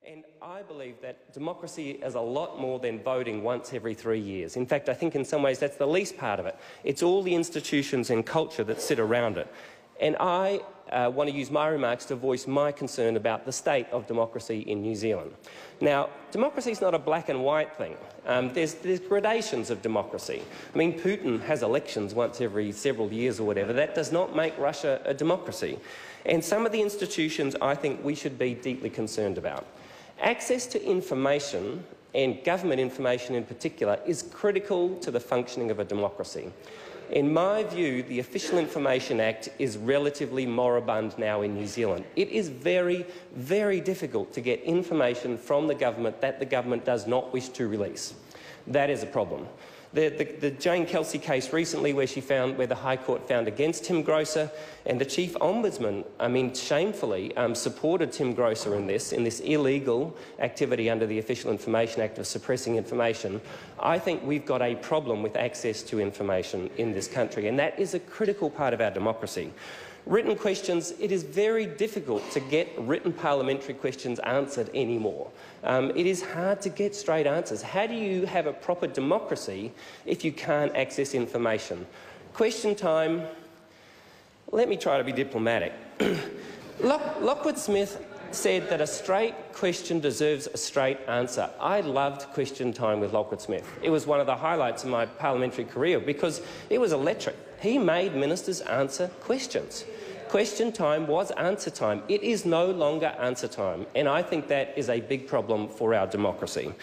And I believe that democracy is a lot more than voting once every 3 years. In fact, I think in some ways that's the least part of it. It's all the institutions and culture that sit around it. And I want to use my remarks to voice my concern about the state of democracy in New Zealand. Now, democracy is not a black and white thing. There's gradations of democracy. I mean, Putin has elections once every several years or whatever. That does not make Russia a democracy. And some of the institutions I think we should be deeply concerned about. Access to information, and government information in particular, is critical to the functioning of a democracy. In my view, the Official Information Act is relatively moribund now in New Zealand. It is very, very difficult to get information from the government that the government does not wish to release. That is a problem. The Jane Kelsey case recently where the High Court found against Tim Grosser, and the Chief Ombudsman, shamefully supported Tim Grosser in this illegal activity under the Official Information Act of suppressing information. I think we've got a problem with access to information in this country, and that is a critical part of our democracy. Written questions, it is very difficult to get written parliamentary questions answered anymore. It is hard to get straight answers. How do you have a proper democracy if you can't access information? Question time. Let me try to be diplomatic. Lockwood Smith said that a straight question deserves a straight answer. I loved question time with Lockwood Smith. It was one of the highlights of my parliamentary career because it was electric. He made ministers answer questions. Question time was answer time. It is no longer answer time, and I think that is a big problem for our democracy,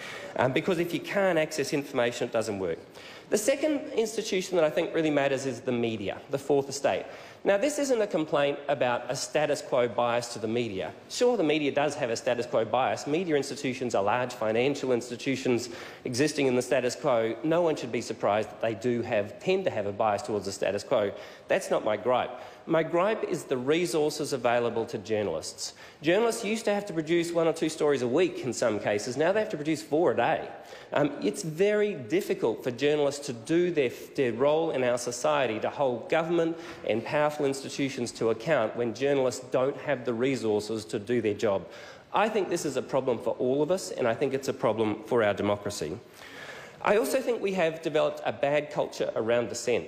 because if you can't access information, it doesn't work. The second institution that I think really matters is the media, the fourth estate. Now, this isn't a complaint about a status quo bias to the media. Sure, the media does have a status quo bias. Media institutions are large financial institutions existing in the status quo. No one should be surprised that they tend to have a bias towards the status quo. That's not my gripe. My gripe is the resources available to journalists. Journalists used to have to produce 1 or 2 stories a week in some cases. Now they have to produce 4 a day. It's very difficult for journalists to do their role in our society, to hold government and powerful institutions to account when journalists don't have the resources to do their job. I think this is a problem for all of us, and I think it's a problem for our democracy. I also think we have developed a bad culture around dissent.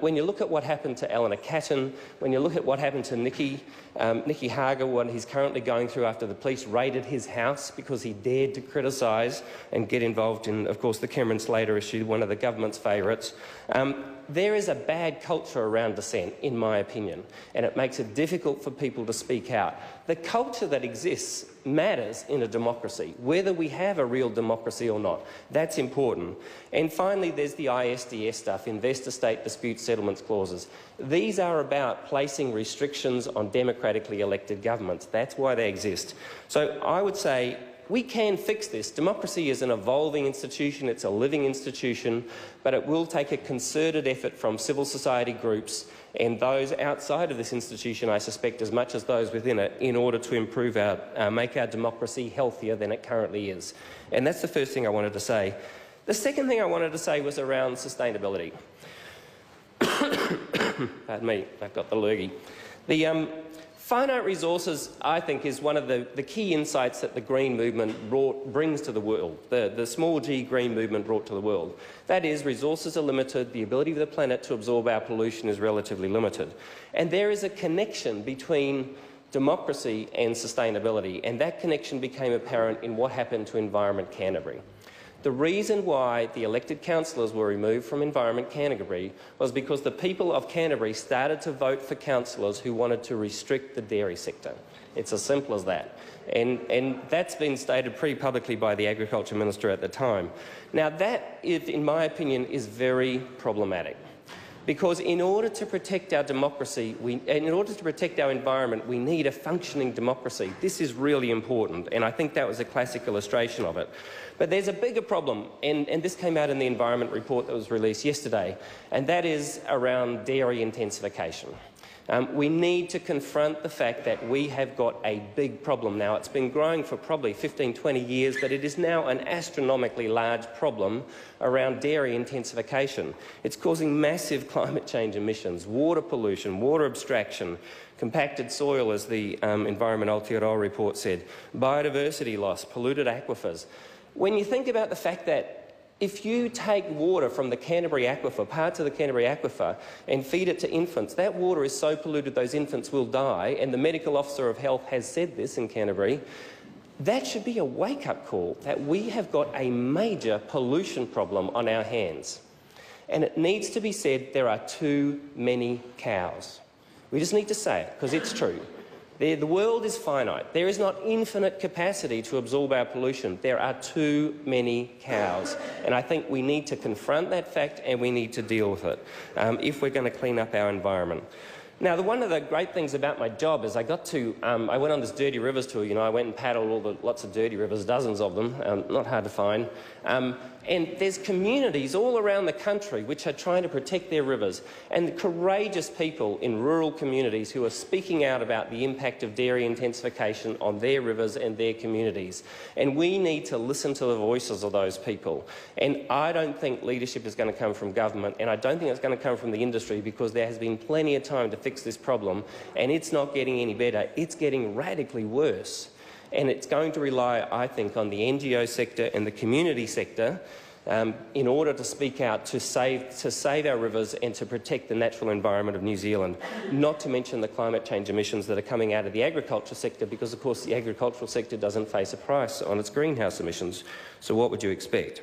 When you look at what happened to Eleanor Catton, when you look at what happened to Nicky Hager, what he's currently going through after the police raided his house because he dared to criticise and get involved in, of course, the Cameron Slater issue, one of the government's favourites. There is a bad culture around dissent, in my opinion, and it makes it difficult for people to speak out. The culture that exists matters in a democracy, whether we have a real democracy or not. That's important. And finally, there's the ISDS stuff, investor-state dispute settlements clauses. These are about placing restrictions on democratically elected governments. That's why they exist. So I would say we can fix this. Democracy is an evolving institution, it's a living institution, but it will take a concerted effort from civil society groups and those outside of this institution, I suspect, as much as those within it, in order to improve make our democracy healthier than it currently is. And that's the first thing I wanted to say. The second thing I wanted to say was around sustainability. Pardon me, I've got the lurgy. The finite resources, I think, is one of the key insights that the Green Movement brings to the world, the small g Green Movement brought to the world. That is, resources are limited, the ability of the planet to absorb our pollution is relatively limited. And there is a connection between democracy and sustainability, and that connection became apparent in what happened to Environment Canterbury. The reason why the elected councillors were removed from Environment Canterbury was because the people of Canterbury started to vote for councillors who wanted to restrict the dairy sector. It's as simple as that. And that's been stated pretty publicly by the Agriculture Minister at the time. Now that, in my opinion, is very problematic. Because in order to protect our democracy, in order to protect our environment, we need a functioning democracy. This is really important, and I think that was a classic illustration of it. But there's a bigger problem, and this came out in the Environment Report that was released yesterday, and that is around dairy intensification. We need to confront the fact that we have got a big problem now. It's been growing for probably 15, 20 years, but it is now an astronomically large problem around dairy intensification. It's causing massive climate change emissions, water pollution, water abstraction, compacted soil, as the Environment Aotearoa report said, biodiversity loss, polluted aquifers. When you think about the fact that if you take water from the Canterbury aquifer, parts of the Canterbury aquifer, and feed it to infants, that water is so polluted those infants will die, and the Medical Officer of Health has said this in Canterbury. That should be a wake-up call that we have got a major pollution problem on our hands. And it needs to be said there are too many cows. We just need to say it, because it's true. The world is finite. There is not infinite capacity to absorb our pollution. There are too many cows. And I think we need to confront that fact and we need to deal with it if we're going to clean up our environment. Now, one of the great things about my job is I went on this Dirty Rivers tour. You know, I went and paddled lots of dirty rivers, dozens of them, not hard to find. And there's communities all around the country which are trying to protect their rivers, and courageous people in rural communities who are speaking out about the impact of dairy intensification on their rivers and their communities. And we need to listen to the voices of those people. And I don't think leadership is going to come from government, and I don't think it's going to come from the industry, because there has been plenty of time to fix this problem, and it's not getting any better. It's getting radically worse. And it's going to rely, I think, on the NGO sector and the community sector in order to speak out to save our rivers and to protect the natural environment of New Zealand, not to mention the climate change emissions that are coming out of the agriculture sector, because, of course, the agricultural sector doesn't face a price on its greenhouse emissions. So what would you expect?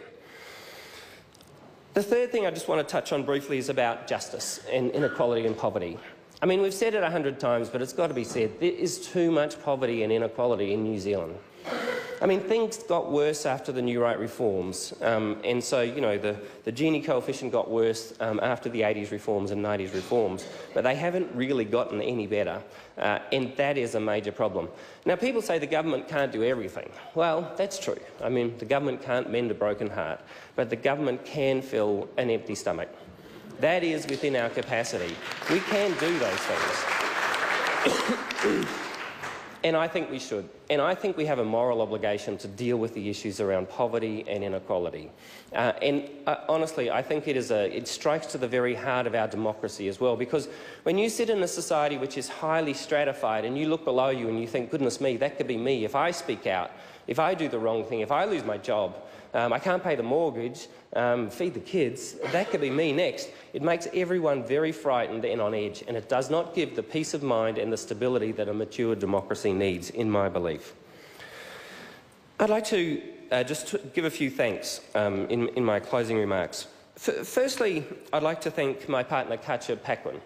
The third thing I just want to touch on briefly is about justice and inequality and poverty. I mean, we've said it 100 times, but it's got to be said, there is too much poverty and inequality in New Zealand. I mean, things got worse after the New Right reforms, and so, you know, the Gini coefficient got worse after the 80s reforms and 90s reforms, but they haven't really gotten any better, and that is a major problem. Now, people say the government can't do everything. Well, that's true. I mean, the government can't mend a broken heart, but the government can fill an empty stomach. That is within our capacity. We can do those things. And I think we should. And I think we have a moral obligation to deal with the issues around poverty and inequality. Honestly, I think it strikes to the very heart of our democracy as well, because when you sit in a society which is highly stratified and you look below you and you think, goodness me, that could be me if I speak out, if I do the wrong thing, if I lose my job, I can't pay the mortgage, feed the kids, that could be me next. It makes everyone very frightened and on edge, and it does not give the peace of mind and the stability that a mature democracy needs, in my belief. I'd like to just give a few thanks in my closing remarks. Firstly, I'd like to thank my partner, Katja Paquin.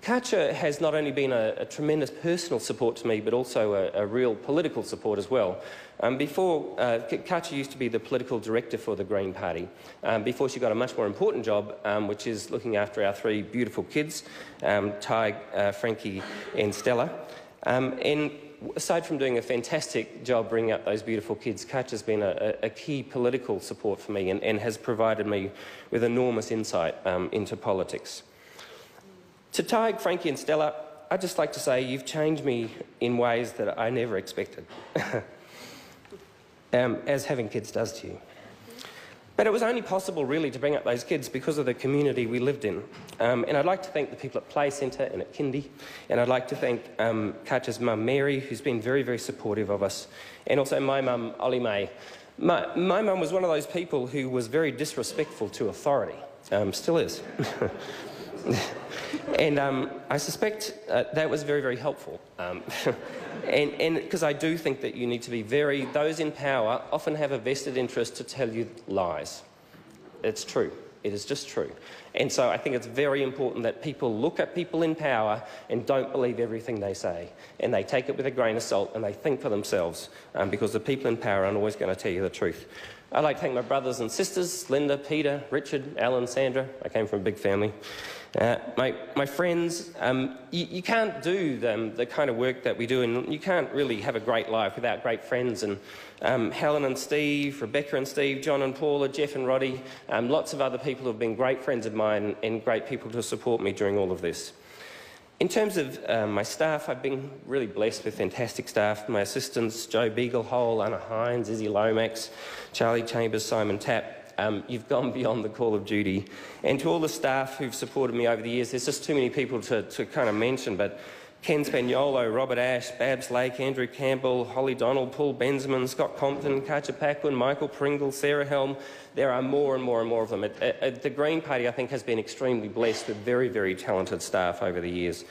Katja has not only been a tremendous personal support to me, but also a real political support as well. Katja used to be the political director for the Green Party before she got a much more important job, which is looking after our three beautiful kids, Ty, Frankie and Stella. And aside from doing a fantastic job bringing up those beautiful kids, Katja's been a key political support for me and has provided me with enormous insight into politics. To Ty, Frankie and Stella, I'd just like to say you've changed me in ways that I never expected, as having kids does to you. But it was only possible, really, to bring up those kids because of the community we lived in. And I'd like to thank the people at Play Centre and at Kindy, and I'd like to thank Katja's mum, Mary, who's been very, very supportive of us, and also my mum, Ollie May. My mum was one of those people who was very disrespectful to authority, still is. And I suspect that was very, very helpful. And because I do think that you need to be those in power often have a vested interest to tell you lies. It's true. It is just true. And so I think it's very important that people look at people in power and don't believe everything they say. And they take it with a grain of salt and they think for themselves, because the people in power aren't always going to tell you the truth. I'd like to thank my brothers and sisters, Linda, Peter, Richard, Alan, Sandra. I came from a big family. My friends, you can't do the kind of work that we do, and you can't really have a great life without great friends. And Helen and Steve, Rebecca and Steve, John and Paula, Jeff and Roddy, lots of other people who have been great friends of mine and great people to support me during all of this. In terms of my staff, I've been really blessed with fantastic staff. My assistants, Joe Beaglehole, Anna Hines, Izzy Lomax, Charlie Chambers, Simon Tapp. You've gone beyond the call of duty. And to all the staff who've supported me over the years, there's just too many people to kind of mention, but Ken Spagnuolo, Robert Ash, Babs Lake, Andrew Campbell, Holly Donald, Paul Benjamin, Scott Compton, Katja Paquin, Michael Pringle, Sarah Helm. There are more and more and more of them. The Green Party, I think, has been extremely blessed with very, very talented staff over the years.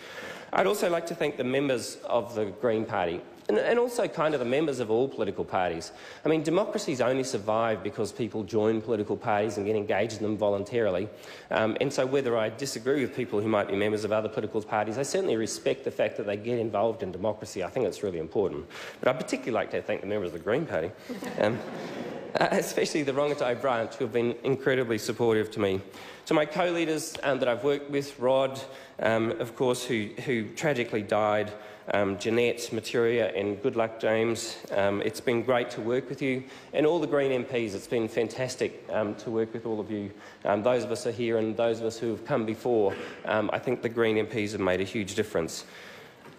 I'd also like to thank the members of the Green Party and also kind of the members of all political parties. I mean, democracies only survive because people join political parties and get engaged in them voluntarily. And so whether I disagree with people who might be members of other political parties, I certainly respect the fact that they get involved in democracy. I think it's really important. But I'd particularly like to thank the members of the Green Party, especially the Rongotai branch, who have been incredibly supportive to me. To my co-leaders that I've worked with, Rod, of course, who tragically died, Jeanette, Materia and good luck, James. It's been great to work with you. And all the Green MPs, it's been fantastic to work with all of you. Those of us who are here and those of us who have come before, I think the Green MPs have made a huge difference.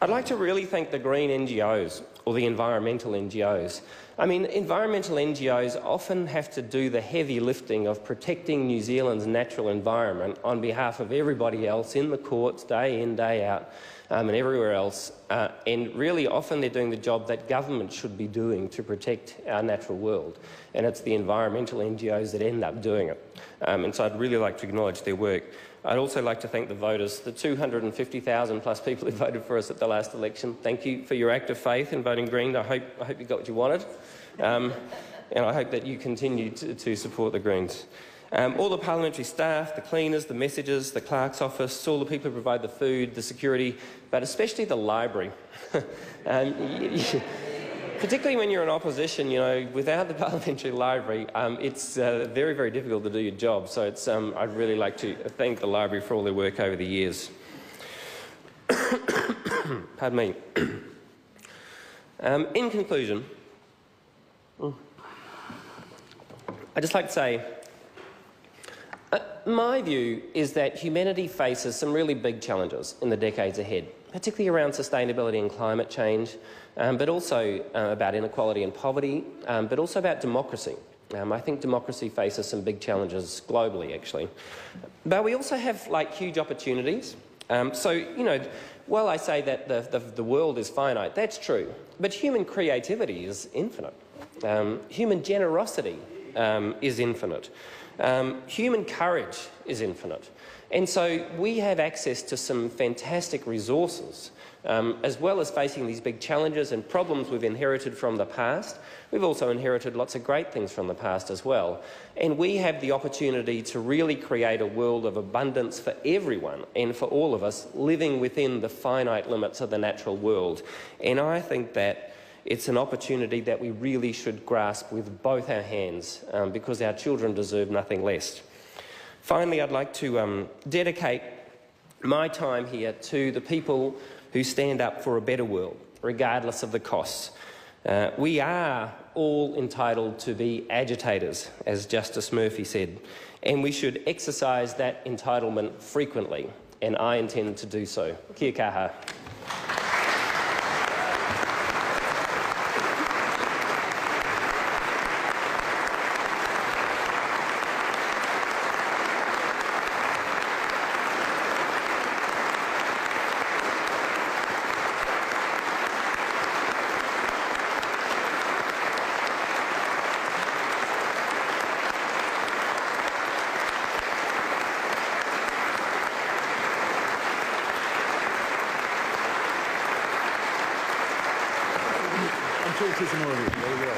I'd like to really thank the Green NGOs, or the environmental NGOs. I mean, environmental NGOs often have to do the heavy lifting of protecting New Zealand's natural environment on behalf of everybody else in the courts, day in, day out, and everywhere else. And really often they're doing the job that government should be doing to protect our natural world. And it's the environmental NGOs that end up doing it. And so I'd really like to acknowledge their work. I'd also like to thank the voters, the 250,000 plus people who voted for us at the last election. Thank you for your act of faith in voting Green. I hope you got what you wanted. And I hope that you continue to support the Greens. All the parliamentary staff, the cleaners, the messengers, the clerk's office, all the people who provide the food, the security, but especially the library. Particularly when you're in opposition, you know, without the parliamentary library, it's very, very difficult to do your job. So it's, I'd really like to thank the library for all their work over the years. Pardon me. In conclusion, I'd just like to say, my view is that humanity faces some really big challenges in the decades ahead, particularly around sustainability and climate change, but also about inequality and poverty, but also about democracy. I think democracy faces some big challenges globally, actually. But we also have, like, huge opportunities. So, you know, while I say that the world is finite, that's true. But human creativity is infinite. Human generosity is infinite. Human courage is infinite. And so we have access to some fantastic resources, as well as facing these big challenges and problems we've inherited from the past. We've also inherited lots of great things from the past as well. And we have the opportunity to really create a world of abundance for everyone and for all of us living within the finite limits of the natural world. And I think that it's an opportunity that we really should grasp with both our hands, because our children deserve nothing less. Finally, I'd like to dedicate my time here to the people who stand up for a better world, regardless of the costs. We are all entitled to be agitators, as Justice Murphy said, and we should exercise that entitlement frequently, and I intend to do so. Kia kaha. I'm sure we'll see some more of you. There you go.